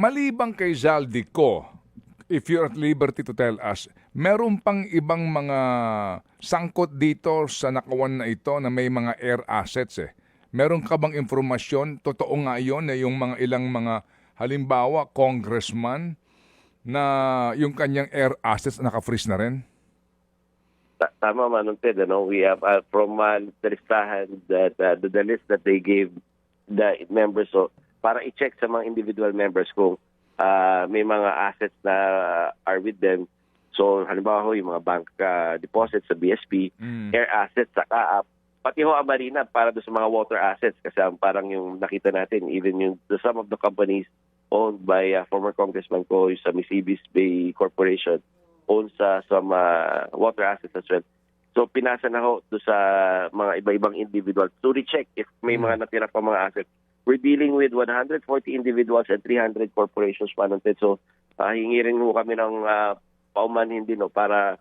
Malibang kay Zaldico, if you're at liberty to tell us, meron pang ibang mga sangkot dito sa nakawan na ito na may mga air assets eh. Meron ka bang informasyon? Totoo nga yun na yung mga ilang mga halimbawa congressman na yung kanyang air assets naka-freeze na rin? Tama, Manong Ted. We have from the listahan that the list that they gave the members, so para i-check sa mga individual members kung may mga assets na are with them. So halimbawa ho, yung mga bank deposits sa BSP, air assets sa CAAP, pati ho ang marina para doon sa mga water assets kasi parang yung nakita natin, even yung some of the companies owned by former Congressman ko sa Misibis Bay Corporation owns some water assets as well. So pinasa na ho doon sa mga iba-ibang individuals to recheck if may mga natira pa mga assets. We're dealing with 140 individuals and 300 corporations, Manong Ted. So hingi rin ho kami ng paumanhin din para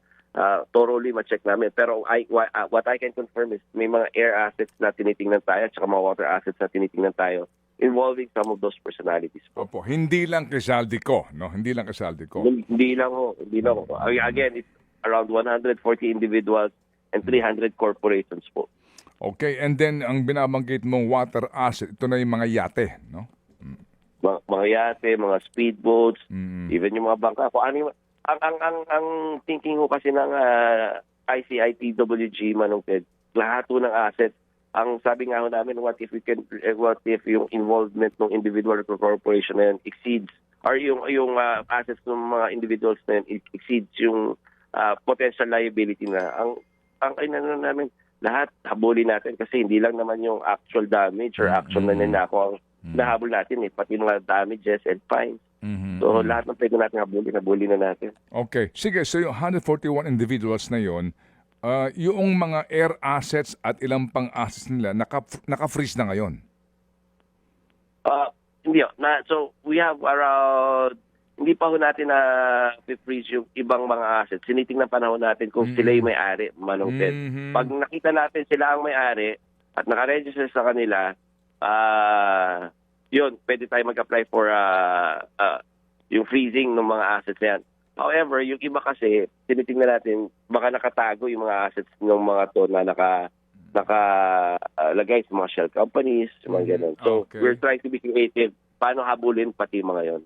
thoroughly ma-check namin. Pero what I can confirm is may mga air assets na tinitingnan tayo at saka mga water assets na tinitingnan tayo involving some of those personalities. Opo, hindi lang kay Zaldico, no? Hindi lang kay Zaldico. Hindi lang ho. Again, it's around 140 individuals and 300 corporations po. Okay, and then ang binabanggit mong water asset, ito na yung mga yate, no? Mga yate, mga speedboats, even yung mga bangka. Kung ano yung, ang thinking ko kasi ng ICITWG, Manong Ted, lahat po ng assets, ang sabi nga ho namin, what if yung involvement ng individual or corporation na yan exceeds, or yung assets ng mga individuals na yan exceeds yung potential liability na. Ang namin, lahat habulin natin kasi hindi lang naman yung actual damage or actual na nanako ang nahabol natin pati mga damages and fines. So lahat ng pwede natin habulin na natin. Okay. Sige, so yung 141 individuals na yon, yung mga air assets at ilang pang assets nila naka-freeze na ngayon? Hindi. So we have around, hindi pa ho natin na freeze yung ibang mga assets. Sinitingnan pa na ho natin kung sila yung may-ari, Manong Ted. Pag nakita natin sila ang may-ari at nakaregister sa kanila, yun, pwede tayo mag-apply for yung freezing ng mga assets na yan. However, yung iba kasi, tinitingnan natin, baka nakatago yung mga assets ng mga to na nakalagay sa mga shell companies, mga ganun. So, we're trying to be creative. Paano habulin pati mga yon?